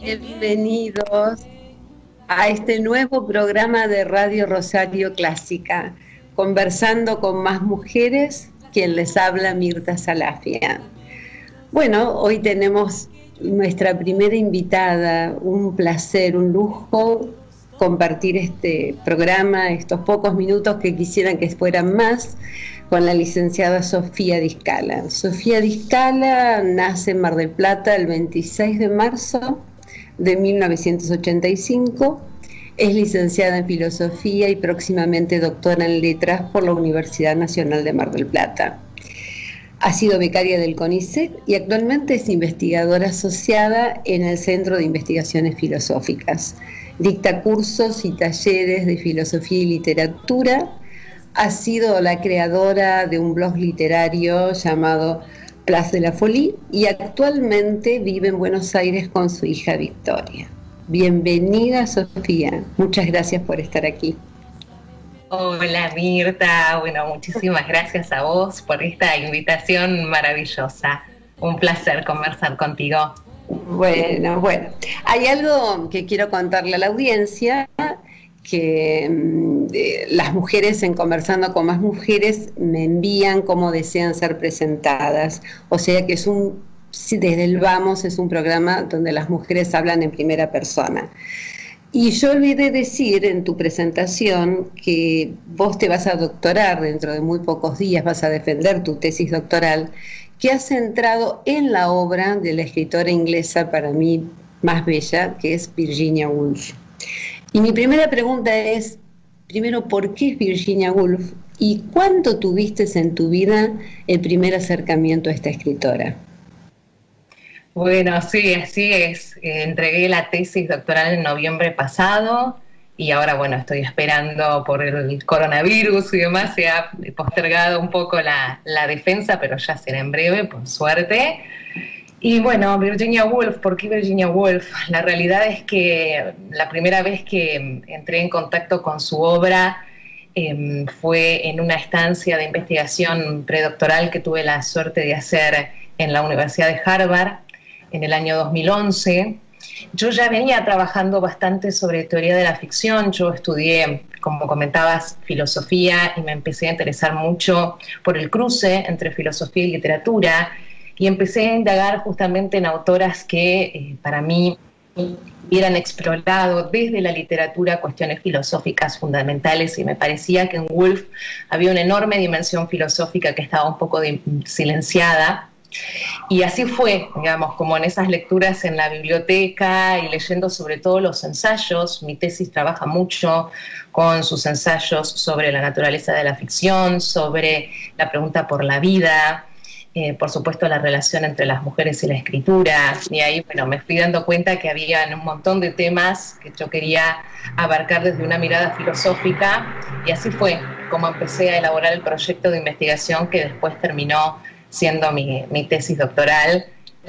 Bienvenidos a este nuevo programa de Radio Rosario Clásica, conversando con más mujeres, quien les habla Mirta Salafia. Bueno, hoy tenemos nuestra primera invitada, un placer, un lujo compartir este programa, estos pocos minutos que quisieran que fueran más, con la licenciada Sofía Di Scala. Sofía Di Scala nace en Mar del Plata el 26 de marzo de 1985, es licenciada en Filosofía y próximamente doctora en Letras por la Universidad Nacional de Mar del Plata. Ha sido becaria del CONICET y actualmente es investigadora asociada en el Centro de Investigaciones Filosóficas. Dicta cursos y talleres de filosofía y literatura. Ha sido la creadora de un blog literario llamado Place de la Folie y actualmente vive en Buenos Aires con su hija Victoria. Bienvenida, Sofía. Muchas gracias por estar aquí. Hola, Mirta. Bueno, muchísimas gracias a vos por esta invitación maravillosa. Un placer conversar contigo. Bueno, hay algo que quiero contarle a la audiencia, que las mujeres, en Conversando con Más Mujeres, me envían cómo desean ser presentadas. O sea que desde el Vamos es un programa donde las mujeres hablan en primera persona. Y yo olvidé decir en tu presentación que vos te vas a doctorar dentro de muy pocos días, vas a defender tu tesis doctoral, que has centrado en la obra de la escritora inglesa para mí más bella, que es Virginia Woolf. Y mi primera pregunta es, primero, ¿por qué es Virginia Woolf? ¿Y cuándo tuviste en tu vida el primer acercamiento a esta escritora? Bueno, sí, así es. Entregué la tesis doctoral en noviembre pasado y ahora, bueno, estoy esperando por el coronavirus y demás. Se ha postergado un poco la defensa, pero ya será en breve, por suerte. Y bueno, Virginia Woolf, ¿por qué Virginia Woolf? La realidad es que la primera vez que entré en contacto con su obra fue en una estancia de investigación predoctoral que tuve la suerte de hacer en la Universidad de Harvard en el año 2011. Yo ya venía trabajando bastante sobre teoría de la ficción. Yo estudié, como comentabas, filosofía y me empecé a interesar mucho por el cruce entre filosofía y literatura. Y empecé a indagar justamente en autoras que para mí hubieran explorado desde la literatura cuestiones filosóficas fundamentales, y me parecía que en Woolf había una enorme dimensión filosófica que estaba un poco silenciada. Y así fue, digamos, como en esas lecturas en la biblioteca y leyendo sobre todo los ensayos. Mi tesis trabaja mucho con sus ensayos sobre la naturaleza de la ficción, sobre la pregunta por la vida, por supuesto la relación entre las mujeres y la escritura, y ahí, bueno, me fui dando cuenta que había un montón de temas que yo quería abarcar desde una mirada filosófica, y así fue como empecé a elaborar el proyecto de investigación que después terminó siendo mi tesis doctoral.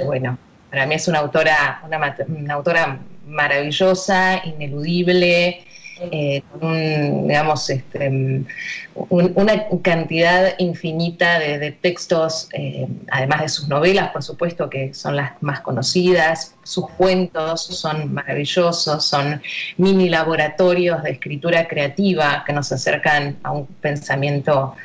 Bueno, para mí es una autora maravillosa, ineludible, digamos, una cantidad infinita de textos, además de sus novelas, por supuesto, que son las más conocidas. Sus cuentos son maravillosos, son mini laboratorios de escritura creativa que nos acercan a un pensamiento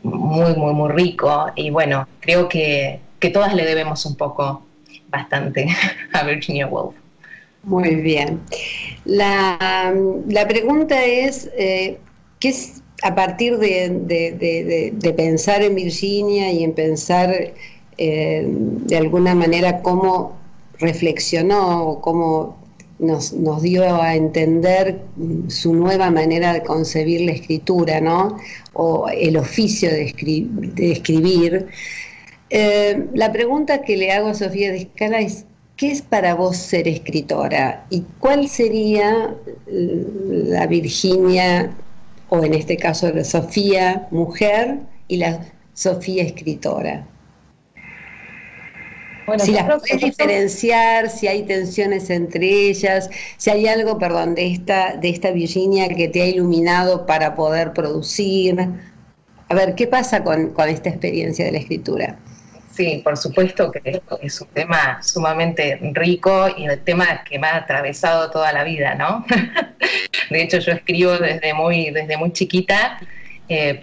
muy, muy, muy rico. Y bueno, creo que todas le debemos un poco, bastante, a Virginia Woolf. Muy bien. La pregunta es, ¿qué es, a partir de pensar en Virginia y en pensar de alguna manera cómo reflexionó, cómo nos dio a entender su nueva manera de concebir la escritura, ¿no? O el oficio de escribir. La pregunta que le hago a Sofía Di Scala es, ¿qué es para vos ser escritora? ¿Y cuál sería la Virginia, o en este caso la Sofía mujer y la Sofía escritora? Bueno, si las puedes diferenciar, si hay tensiones entre ellas, si hay algo, perdón, de esta Virginia que te ha iluminado para poder producir. A ver, ¿qué pasa con esta experiencia de la escritura? Sí, por supuesto que es un tema sumamente rico y el tema que me ha atravesado toda la vida, ¿no? De hecho, yo escribo desde muy chiquita,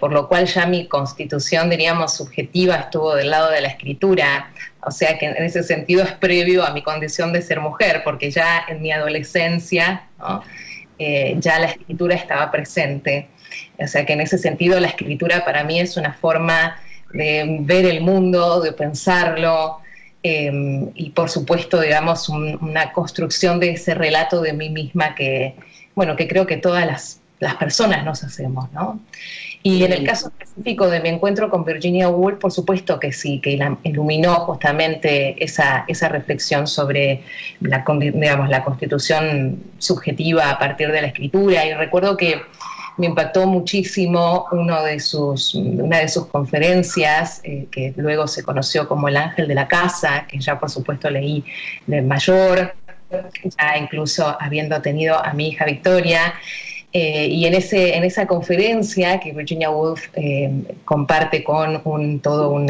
por lo cual ya mi constitución, diríamos, subjetiva estuvo del lado de la escritura. O sea que en ese sentido es previo a mi condición de ser mujer, porque ya en mi adolescencia, ¿no? Ya la escritura estaba presente. O sea que en ese sentido la escritura para mí es una forma de ver el mundo, de pensarlo, y por supuesto, digamos, una construcción de ese relato de mí misma que, bueno, que creo que todas las personas nos hacemos, ¿no? Y en el caso específico de mi encuentro con Virginia Woolf, por supuesto que sí, que iluminó justamente esa reflexión sobre digamos, la constitución subjetiva a partir de la escritura. Y recuerdo que me impactó muchísimo una de sus conferencias, que luego se conoció como El Ángel de la Casa, que ya por supuesto leí de mayor, ya incluso habiendo tenido a mi hija Victoria. Y en esa conferencia que Virginia Woolf comparte con todo un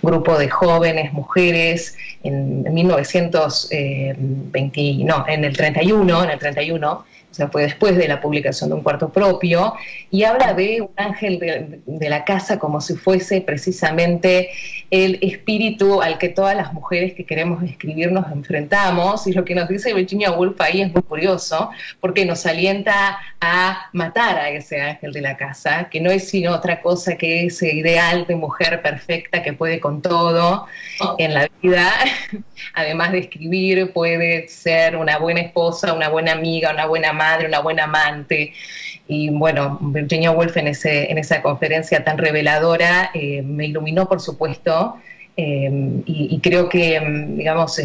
grupo de jóvenes mujeres en 1920, no, en el 31, o sea, fue después de la publicación de Un Cuarto Propio, y habla de un ángel de la casa como si fuese precisamente el espíritu al que todas las mujeres que queremos escribir nos enfrentamos. Y lo que nos dice Virginia Woolf ahí es muy curioso, porque nos alienta a matar a ese ángel de la casa, que no es sino otra cosa que ese ideal de mujer perfecta que puede con todo en la vida. Además de escribir, puede ser una buena esposa, una buena amiga, una buena madre, una buena amante. Y bueno, Virginia Woolf en esa conferencia tan reveladora me iluminó, por supuesto, y creo que, digamos,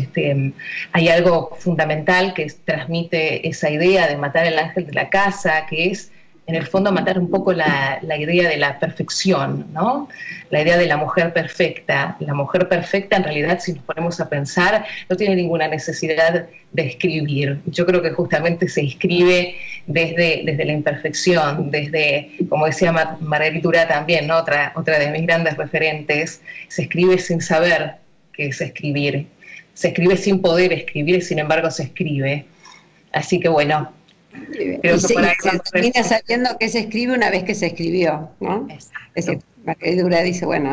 hay algo fundamental que transmite esa idea de matar al ángel de la casa, que es, en el fondo, matar un poco la idea de la perfección, ¿no? La idea de la mujer perfecta. La mujer perfecta, en realidad, si nos ponemos a pensar, no tiene ninguna necesidad de escribir. Yo creo que justamente se escribe desde la imperfección, desde, como decía Marguerite Duras también, ¿no? otra de mis grandes referentes, se escribe sin saber qué es escribir. Se escribe sin poder escribir, sin embargo se escribe. Así que bueno, creo que por ahí se termina sabiendo que se escribe una vez que se escribió, ¿no? Es decir, Marguerite Duras dice, bueno,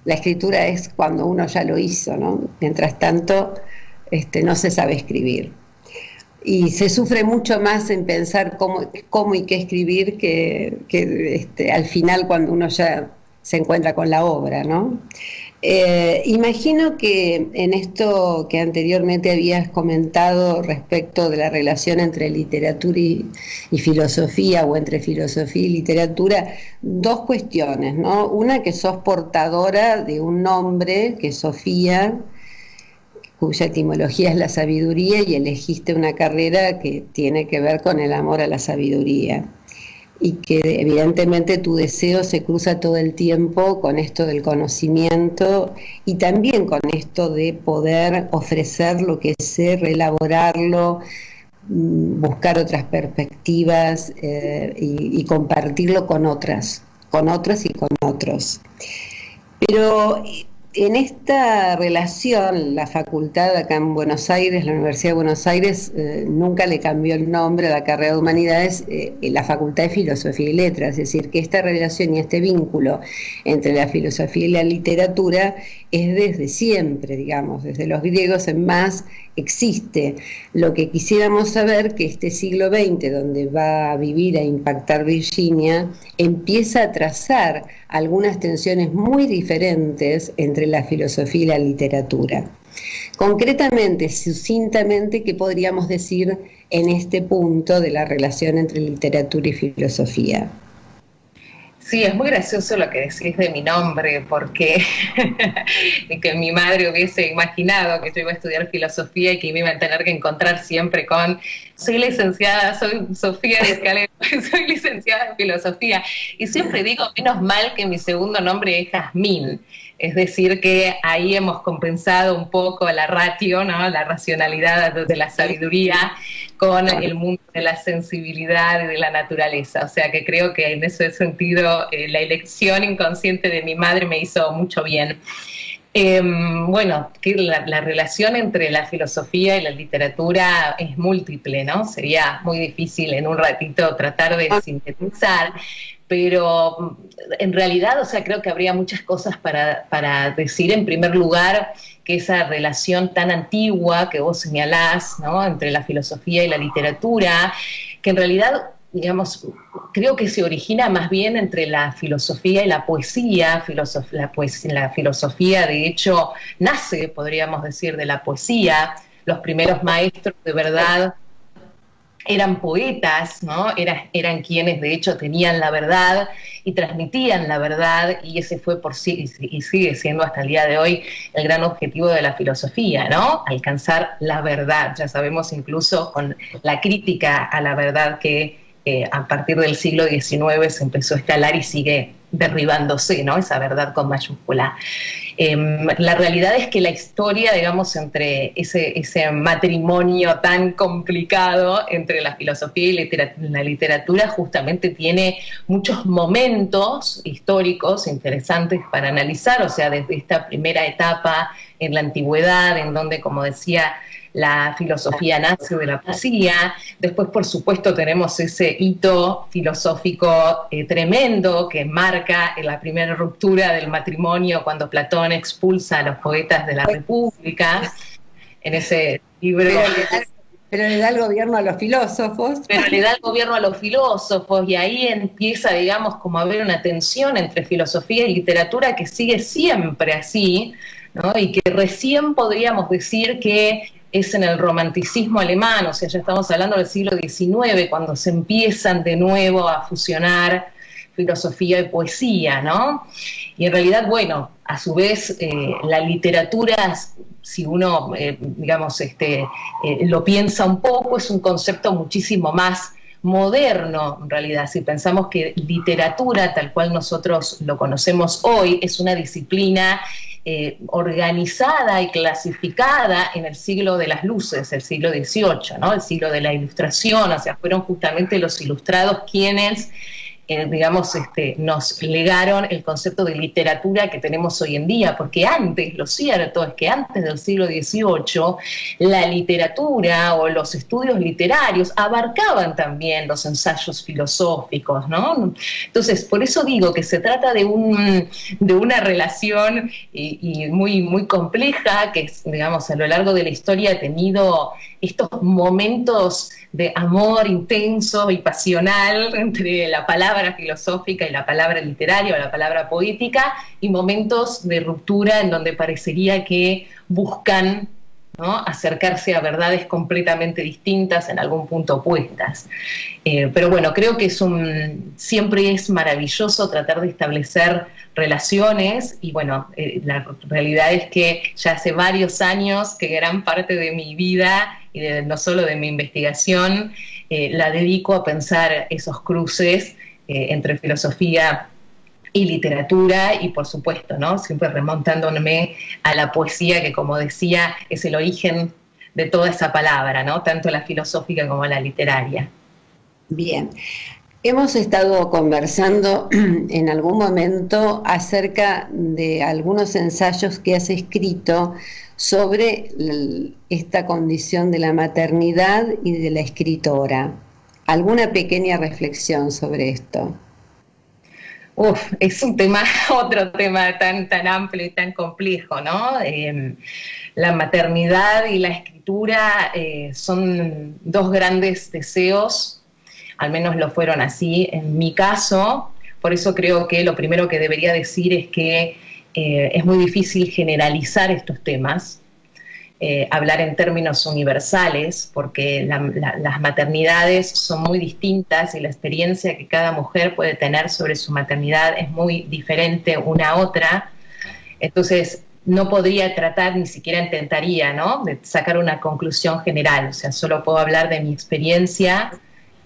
la escritura es cuando uno ya lo hizo, ¿no? Mientras tanto, no se sabe escribir. Y se sufre mucho más en pensar cómo y qué escribir que al final cuando uno ya se encuentra con la obra, ¿no? Imagino que en esto que anteriormente habías comentado respecto de la relación entre literatura y filosofía, o entre filosofía y literatura, dos cuestiones, ¿no? Una, que sos portadora de un nombre, que es Sofía, cuya etimología es la sabiduría, y elegiste una carrera que tiene que ver con el amor a la sabiduría. Y que evidentemente tu deseo se cruza todo el tiempo con esto del conocimiento y también con esto de poder ofrecer lo que sé, reelaborarlo, buscar otras perspectivas y compartirlo con otras y con otros. Pero en esta relación, la facultad acá en Buenos Aires, la Universidad de Buenos Aires, nunca le cambió el nombre a la carrera de Humanidades, la Facultad de Filosofía y Letras, es decir, que esta relación y este vínculo entre la filosofía y la literatura es desde siempre, digamos, desde los griegos en más existe. Lo que quisiéramos saber, que este siglo XX, donde va a vivir, a impactar Virginia, empieza a trazar algunas tensiones muy diferentes entre la filosofía y la literatura. Concretamente, sucintamente, ¿qué podríamos decir en este punto de la relación entre literatura y filosofía? Sí, es muy gracioso lo que decís de mi nombre, porque que mi madre hubiese imaginado que yo iba a estudiar filosofía y que me iba a tener que encontrar siempre con soy licenciada, soy Sofía de Escalera, soy licenciada en filosofía. Y siempre digo, menos mal que mi segundo nombre es Jazmín. Es decir, que ahí hemos compensado un poco la ratio, ¿no? La racionalidad de la sabiduría con el mundo de la sensibilidad y de la naturaleza. O sea que creo que en ese sentido la elección inconsciente de mi madre me hizo mucho bien. Bueno, que la relación entre la filosofía y la literatura es múltiple, ¿no? Sería muy difícil en un ratito tratar de sintetizar, pero en realidad, o sea, creo que habría muchas cosas para decir. En primer lugar, que esa relación tan antigua que vos señalás, ¿no?, entre la filosofía y la literatura, que en realidad, digamos, creo que se origina más bien entre la filosofía y la poesía. La filosofía, de hecho, nace, podríamos decir, de la poesía. Los primeros maestros, de verdad, eran poetas, ¿no? Eran quienes, de hecho, tenían la verdad y transmitían la verdad, y ese fue por sí, y sigue siendo hasta el día de hoy, el gran objetivo de la filosofía, ¿no? Alcanzar la verdad. Ya sabemos incluso con la crítica a la verdad que a partir del siglo XIX se empezó a escalar y sigue derribándose, ¿no? Esa verdad con mayúscula. La realidad es que la historia, digamos, entre ese matrimonio tan complicado entre la filosofía y la literatura justamente tiene muchos momentos históricos interesantes para analizar, o sea, desde esta primera etapa en la antigüedad, en donde, como decía, la filosofía nace de la poesía. Después, por supuesto, tenemos ese hito filosófico tremendo que marca la primera ruptura del matrimonio, cuando Platón expulsa a los poetas de la República, en ese libro. Pero le da el gobierno a los filósofos. Pero le da el gobierno a los filósofos, y ahí empieza, digamos, como a haber una tensión entre filosofía y literatura que sigue siempre así, ¿no? Y que recién podríamos decir que es en el romanticismo alemán, o sea, ya estamos hablando del siglo XIX, cuando se empiezan de nuevo a fusionar filosofía y poesía, ¿no? Y en realidad, bueno, a su vez, la literatura, si uno, digamos, lo piensa un poco, es un concepto muchísimo más moderno, en realidad. Si pensamos que literatura, tal cual nosotros lo conocemos hoy, es una disciplina organizada y clasificada en el siglo de las luces, el siglo XVIII, ¿no? El siglo de la Ilustración. O sea, fueron justamente los ilustrados quienes digamos, nos legaron el concepto de literatura que tenemos hoy en día, porque antes, lo cierto es que antes del siglo XVIII, la literatura o los estudios literarios abarcaban también los ensayos filosóficos, ¿no? Entonces, por eso digo que se trata de una relación y muy, muy compleja, que, digamos, a lo largo de la historia ha tenido estos momentos de amor intenso y pasional entre la palabra filosófica y la palabra literaria o la palabra poética, y momentos de ruptura en donde parecería que buscan, ¿no?, acercarse a verdades completamente distintas, en algún punto opuestas. Pero bueno, creo que siempre es maravilloso tratar de establecer relaciones, y bueno, la realidad es que ya hace varios años que gran parte de mi vida y no solo de mi investigación la dedico a pensar esos cruces entre filosofía y literatura, y por supuesto, ¿no?, siempre remontándome a la poesía, que, como decía, es el origen de toda esa palabra, ¿no?, tanto la filosófica como la literaria. Bien. Hemos estado conversando en algún momento acerca de algunos ensayos que has escrito sobre esta condición de la maternidad y de la escritora. ¿Alguna pequeña reflexión sobre esto? Es un tema, otro tema tan amplio y tan complejo, ¿no? La maternidad y la escritura son dos grandes deseos, al menos lo fueron así en mi caso. Por eso creo que lo primero que debería decir es que es muy difícil generalizar estos temas, hablar en términos universales, porque las maternidades son muy distintas y la experiencia que cada mujer puede tener sobre su maternidad es muy diferente una a otra. Entonces, no podría tratar, ni siquiera intentaría, ¿no?, de sacar una conclusión general. O sea, solo puedo hablar de mi experiencia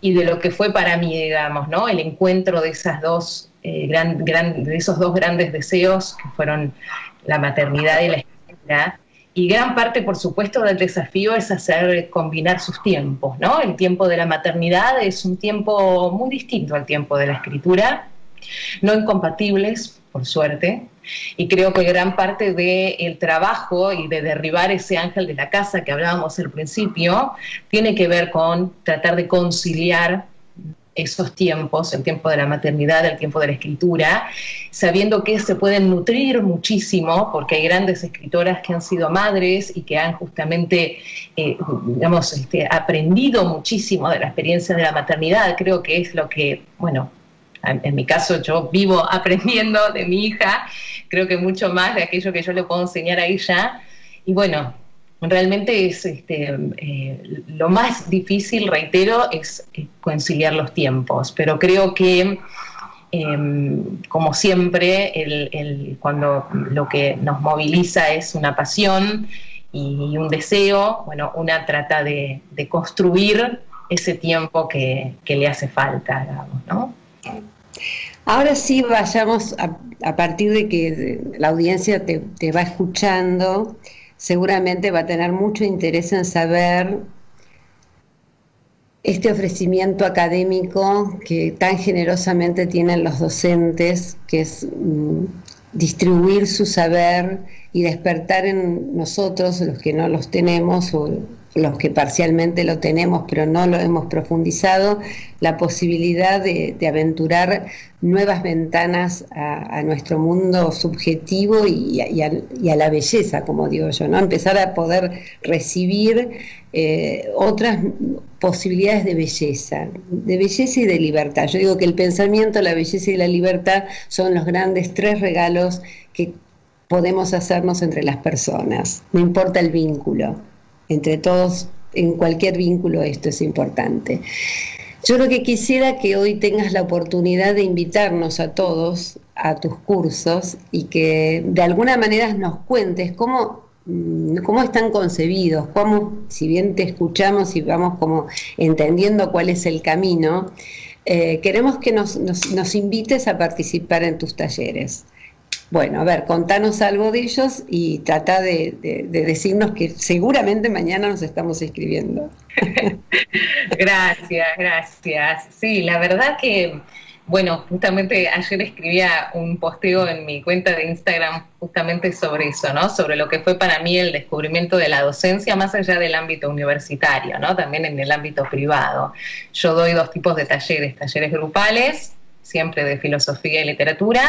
y de lo que fue para mí, digamos, ¿no? El encuentro de esas dos, de esos dos grandes deseos que fueron la maternidad y la escritura. Y gran parte, por supuesto, del desafío es hacer combinar sus tiempos, ¿no? El tiempo de la maternidad es un tiempo muy distinto al tiempo de la escritura, no incompatibles, por suerte, y creo que gran parte del trabajo y de derribar ese ángel de la casa que hablábamos al principio tiene que ver con tratar de conciliar esos tiempos, el tiempo de la maternidad, el tiempo de la escritura, sabiendo que se pueden nutrir muchísimo, porque hay grandes escritoras que han sido madres y que han justamente, digamos, aprendido muchísimo de la experiencia de la maternidad. Creo que es lo que, bueno, en mi caso yo vivo aprendiendo de mi hija, creo que mucho más de aquello que yo le puedo enseñar a ella, y bueno, realmente es lo más difícil, reitero, es conciliar los tiempos, pero creo que como siempre, cuando lo que nos moviliza es una pasión y un deseo, bueno, una trata de construir ese tiempo que le hace falta, digamos, ¿no? Ahora sí, vayamos a partir de que la audiencia te va escuchando, seguramente va a tener mucho interés en saber este ofrecimiento académico que tan generosamente tienen los docentes, que es distribuir su saber y despertar en nosotros, los que no los tenemos, o los que parcialmente lo tenemos pero no lo hemos profundizado, la posibilidad de aventurar nuevas ventanas a nuestro mundo subjetivo y a la belleza, como digo yo, ¿no? Empezar a poder recibir otras posibilidades de belleza y de libertad. Yo digo que el pensamiento, la belleza y la libertad son los grandes tres regalos que podemos hacernos entre las personas, no importa el vínculo. Entre todos, en cualquier vínculo esto es importante. Yo lo que quisiera que hoy tengas la oportunidad de invitarnos a todos a tus cursos y que de alguna manera nos cuentes cómo están concebidos, cómo, si bien te escuchamos y vamos como entendiendo cuál es el camino, queremos que nos invites a participar en tus talleres. Bueno, a ver, contanos algo de ellos y trata de decirnos que seguramente mañana nos estamos inscribiendo. Gracias. Sí, la verdad que, bueno, justamente ayer escribía un posteo en mi cuenta de Instagram justamente sobre eso, ¿no? Sobre lo que fue para mí el descubrimiento de la docencia más allá del ámbito universitario, ¿no? También en el ámbito privado. Yo doy dos tipos de talleres grupales, siempre de filosofía y literatura,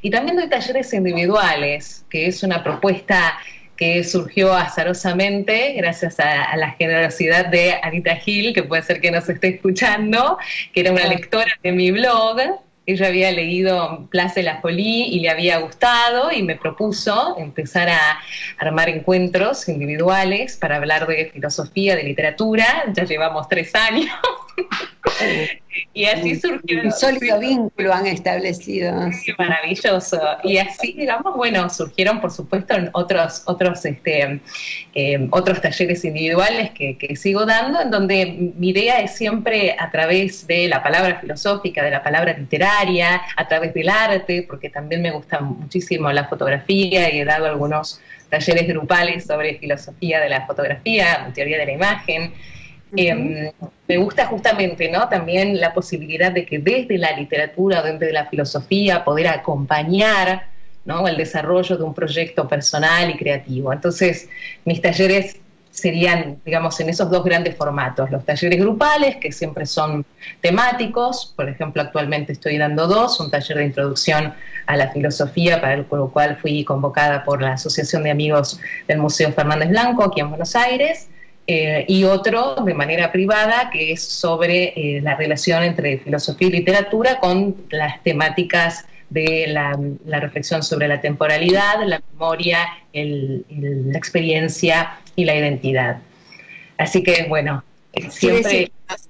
y también doy talleres individuales, que es una propuesta que surgió azarosamente gracias a la generosidad de Anita Gil, que puede ser que nos esté escuchando, que era una lectora de mi blog. Ella había leído Place La Folie y le había gustado y me propuso empezar a armar encuentros individuales para hablar de filosofía, de literatura. Ya llevamos 3 años. Y así surgió. Un sólido vínculo han establecido. Sí, maravilloso. Y así, digamos, bueno, surgieron, por supuesto, otros talleres individuales que sigo dando, en donde mi idea es siempre a través de la palabra filosófica, de la palabra literaria, a través del arte, porque también me gusta muchísimo la fotografía y he dado algunos talleres grupales sobre filosofía de la fotografía, teoría de la imagen. Me gusta justamente, ¿no?, también la posibilidad de que desde la literatura o desde la filosofía poder acompañar, ¿no?, el desarrollo de un proyecto personal y creativo. Entonces, mis talleres serían, digamos, en esos dos grandes formatos: los talleres grupales, que siempre son temáticos. Por ejemplo, actualmente estoy dando 2, un taller de introducción a la filosofía, para el cual fui convocada por la Asociación de Amigos del Museo Fernández Blanco, aquí en Buenos Aires, y otro de manera privada, que es sobre la relación entre filosofía y literatura con las temáticas de la reflexión sobre la temporalidad, la memoria, la experiencia y la identidad. Así que, bueno, siempre...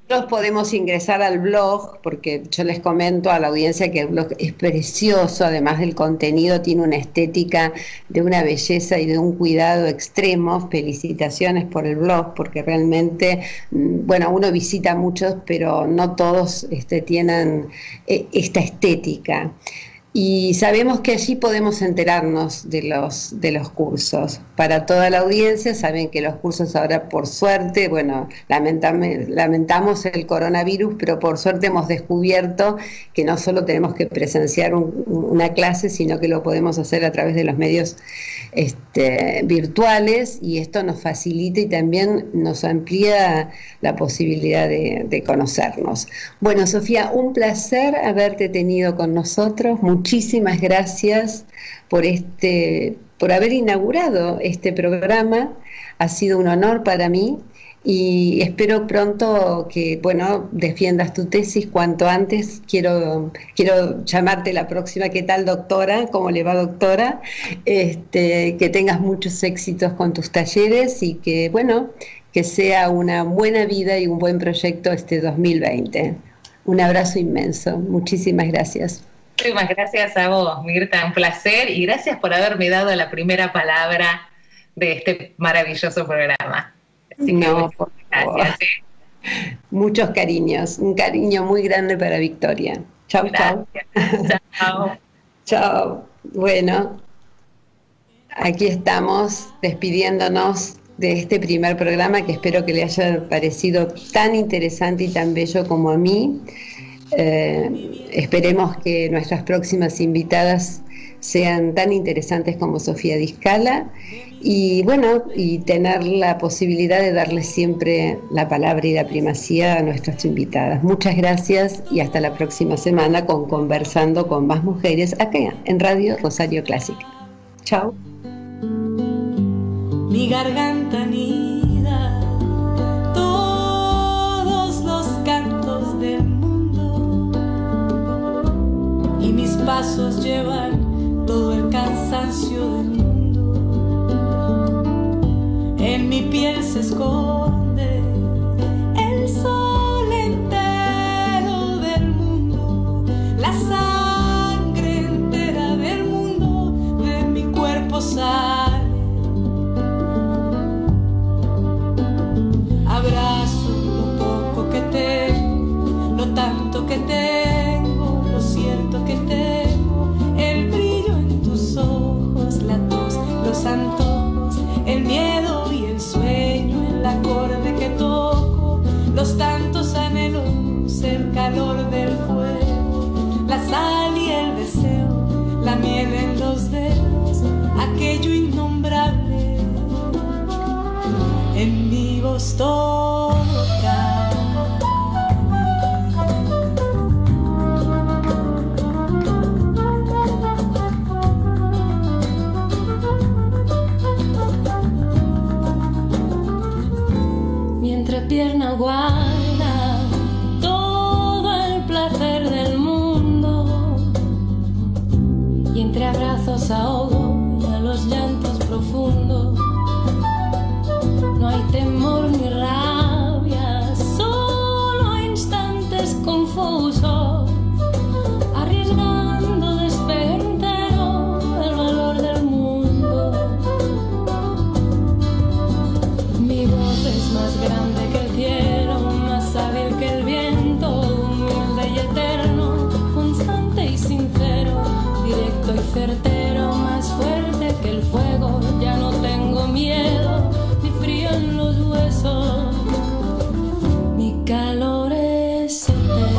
Nosotros podemos ingresar al blog, porque yo les comento a la audiencia que el blog es precioso, además del contenido, tiene una estética de una belleza y de un cuidado extremo. Felicitaciones por el blog, porque realmente, bueno, uno visita muchos, pero no todos tienen esta estética. Y sabemos que allí podemos enterarnos de los cursos. Para toda la audiencia, saben que los cursos ahora, por suerte, bueno, lamentamos el coronavirus, pero por suerte hemos descubierto que no solo tenemos que presenciar una clase, sino que lo podemos hacer a través de los medios virtuales, y esto nos facilita y también nos amplía la posibilidad de conocernos. Bueno, Sofía, un placer haberte tenido con nosotros. Muchísimas gracias por haber inaugurado este programa. Ha sido un honor para mí y espero pronto que, bueno, defiendas tu tesis cuanto antes. Quiero llamarte la próxima. ¿Qué tal, doctora? ¿Cómo le va, doctora? Que tengas muchos éxitos con tus talleres y que, bueno, que sea una buena vida y un buen proyecto este 2020. Un abrazo inmenso. Muchísimas gracias. Muchísimas gracias a vos, Mirta, un placer, y gracias por haberme dado la primera palabra de este maravilloso programa. Así no, que gracias. Muchos cariños, un cariño muy grande para Victoria. Chau, chau. Chao. Chao. Bueno, aquí estamos despidiéndonos de este primer programa, que espero que le haya parecido tan interesante y tan bello como a mí. Esperemos que nuestras próximas invitadas sean tan interesantes como Sofía Di Scala, y bueno, y tener la posibilidad de darles siempre la palabra y la primacía a nuestras invitadas. Muchas gracias y hasta la próxima semana con Conversando con Más Mujeres, acá en Radio Rosario Clásica. Chao. Mi garganta anida todos los cantos del mundo, y mis pasos llevan todo el cansancio del mundo. En mi piel se esconde el sol entero del mundo, la sangre entera del mundo de mi cuerpo sale. Abrazo lo poco que tengo, lo tanto que tengo, lo cierto que tengo, el brillo en tus ojos, la tos, los antojos, el miedo y el sueño, el acorde que toco, los tantos anhelos, el calor del fuego, la sal y el deseo, la miel en los dedos, aquello innombrable en mi voz toca. Mi entrepierna guarda todo el placer del mundo, y entre abrazos ahogo a los llantos profundos. No hay temor ni rabia, solo instantes confusos, arriesgando despegue entero el valor del mundo. Mi voz es más grande que el cielo, más hábil que el viento, humilde y eterno, constante y sincero, directo y certero, más fuerte que el fuego. Ya no tengo miedo ni frío en los huesos, mi calor es eterno.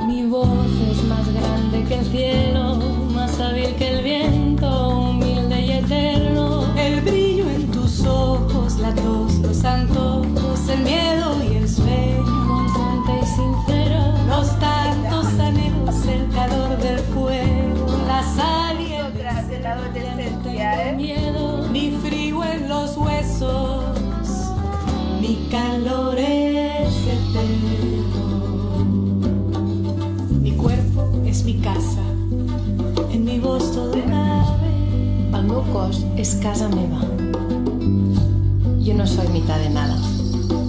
Mi voz es más grande que el cielo, más hábil que el viento, humilde y eterno, el brillo en tus ojos, la tos, los antojos, el miedo y el sueño, constante y sincero, los tantos anhelos, el calor del fuego, la sal y el deseo, miedo, ni frío en los huesos, mi calor es eterno. i casa. En mi voz todo cabe. El meu cos és casa meva. Yo no soy mitad de nada.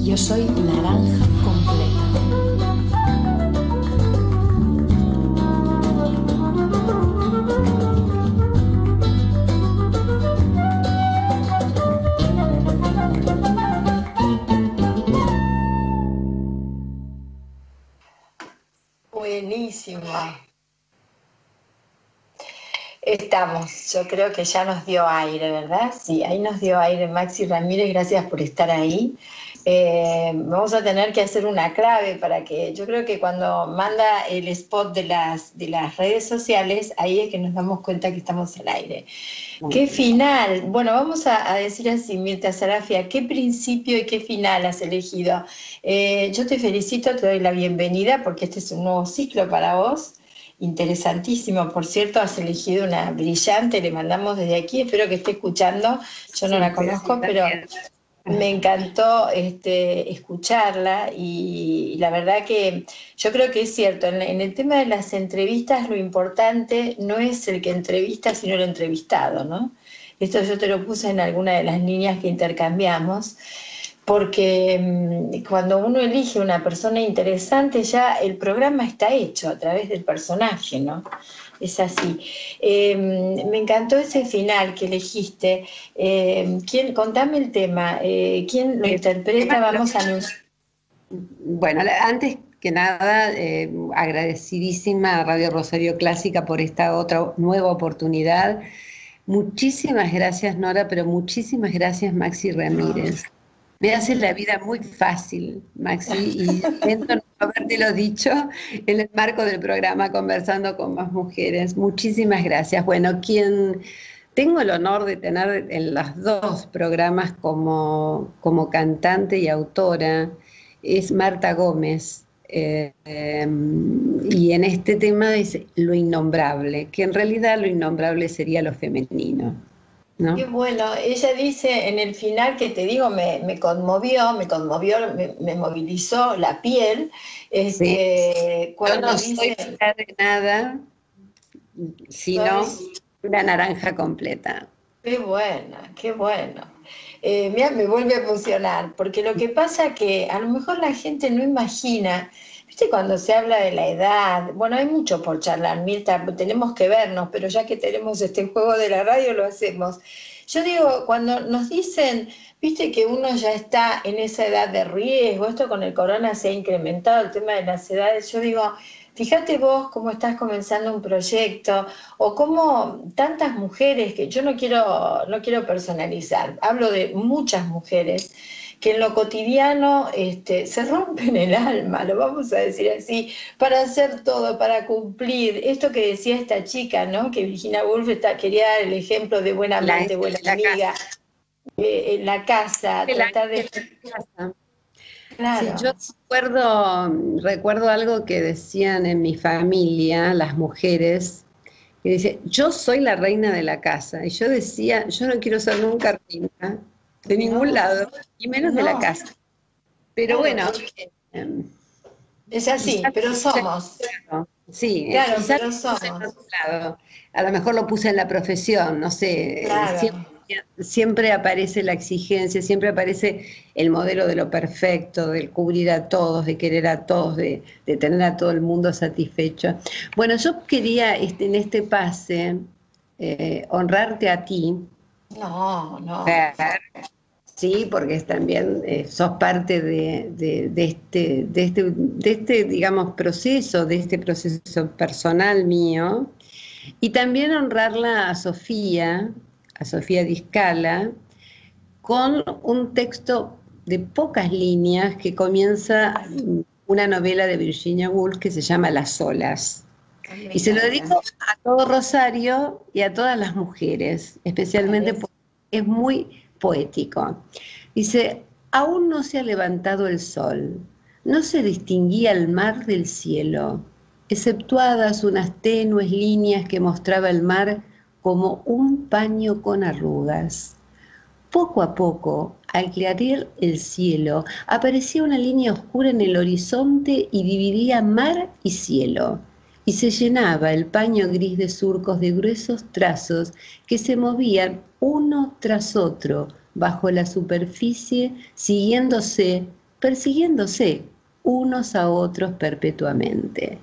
Yo soy naranja completa. Buenísimo. Estamos, yo creo que ya nos dio aire, ¿verdad? Sí, ahí nos dio aire Maxi Ramírez, gracias por estar ahí. Vamos a tener que hacer una clave para que, yo creo que cuando manda el spot de las redes sociales, ahí es que nos damos cuenta que estamos al aire. ¿Qué final? Bueno, vamos a decir así, Mirta Sarafia, ¿qué principio y qué final has elegido? Yo te felicito, te doy la bienvenida porque este es un nuevo ciclo para vos. Interesantísimo, por cierto, has elegido una brillante, le mandamos desde aquí, espero que esté escuchando, yo no la conozco, pero me encantó escucharla y la verdad que yo creo que es cierto, en el tema de las entrevistas lo importante no es el que entrevista, sino el entrevistado, ¿no? Esto yo te lo puse en alguna de las líneas que intercambiamos, porque cuando uno elige una persona interesante ya el programa está hecho a través del personaje, ¿no? Es así. Me encantó ese final que elegiste. Contame el tema. ¿Quién lo interpreta? Vamos a anunciar. Bueno, antes que nada, agradecidísima a Radio Rosario Clásica por esta otra nueva oportunidad. Muchísimas gracias, Nora, pero muchísimas gracias, Maxi Ramírez. Me hace la vida muy fácil, Maxi, y siento no habértelo dicho en el marco del programa Conversando con Más Mujeres. Muchísimas gracias. Bueno, quien tengo el honor de tener en los dos programas como cantante y autora es Marta Gómez. Y en este tema es lo innombrable, que en realidad lo innombrable sería lo femenino, ¿no? Qué bueno, ella dice en el final que te digo, me conmovió, me movilizó la piel. Cuando yo no soy de nada, sino una naranja completa. Qué buena, qué bueno. Mira, me vuelve a emocionar, porque lo que pasa que a lo mejor la gente no imagina, viste, cuando se habla de la edad, bueno, hay mucho por charlar, Mirta, tenemos que vernos, pero ya que tenemos este juego de la radio, lo hacemos. Yo digo, cuando nos dicen, viste que uno ya está en esa edad de riesgo, esto con el corona se ha incrementado, el tema de las edades, yo digo, fíjate vos cómo estás comenzando un proyecto, o cómo tantas mujeres, que yo no quiero personalizar, hablo de muchas mujeres, que en lo cotidiano se rompen el alma, lo vamos a decir así, para hacer todo, para cumplir. Esto que decía esta chica, ¿no? Que Virginia Woolf quería dar el ejemplo de buena amante, buena amiga, en la casa, tratar de... casa. Claro. Sí, yo recuerdo algo que decían en mi familia, las mujeres, que dice, yo soy la reina de la casa. Y yo decía, yo no quiero ser nunca reina de ningún lado, y menos de la casa. Pero bueno, es así, pero somos. Sí, claro, pero somos. A lo mejor lo puse en la profesión, no sé. Claro. Siempre aparece la exigencia, siempre aparece el modelo de lo perfecto, del cubrir a todos, de querer a todos, de tener a todo el mundo satisfecho. Bueno, yo quería en este pase honrarte a ti. No. Sí, porque también sos parte de este, digamos, proceso personal mío. Y también honrarla a Sofía Discala, con un texto de pocas líneas que comienza una novela de Virginia Woolf que se llama Las olas. Y se lo dedico a todo Rosario y a todas las mujeres, especialmente porque es muy poético. Dice, aún no se ha levantado el sol, no se distinguía el mar del cielo, exceptuadas unas tenues líneas que mostraba el mar como un paño con arrugas. Poco a poco, al clarear el cielo, aparecía una línea oscura en el horizonte y dividía mar y cielo. y se llenaba el paño gris de surcos de gruesos trazos que se movían uno tras otro bajo la superficie, persiguiéndose unos a otros perpetuamente.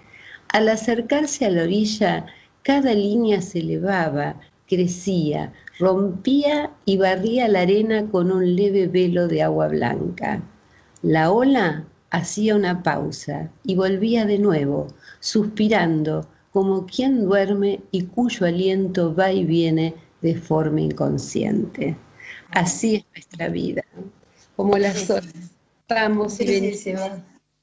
Al acercarse a la orilla, cada línea se elevaba, crecía, rompía y barría la arena con un leve velo de agua blanca. La ola hacía una pausa y volvía de nuevo, suspirando como quien duerme y cuyo aliento va y viene de forma inconsciente. Así es nuestra vida, como las olas, vamos y venimos.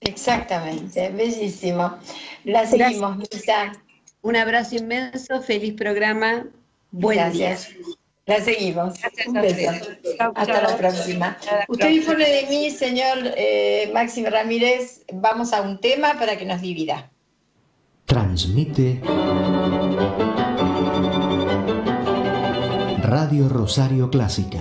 Exactamente, bellísimo. La seguimos, Mirta. Un abrazo inmenso, feliz programa, buen día. La seguimos. Gracias. Un beso. Hasta la próxima. Usted dispone de mí, señor Máximo Ramírez. Vamos a un tema para que nos divida. Transmite Radio Rosario Clásica.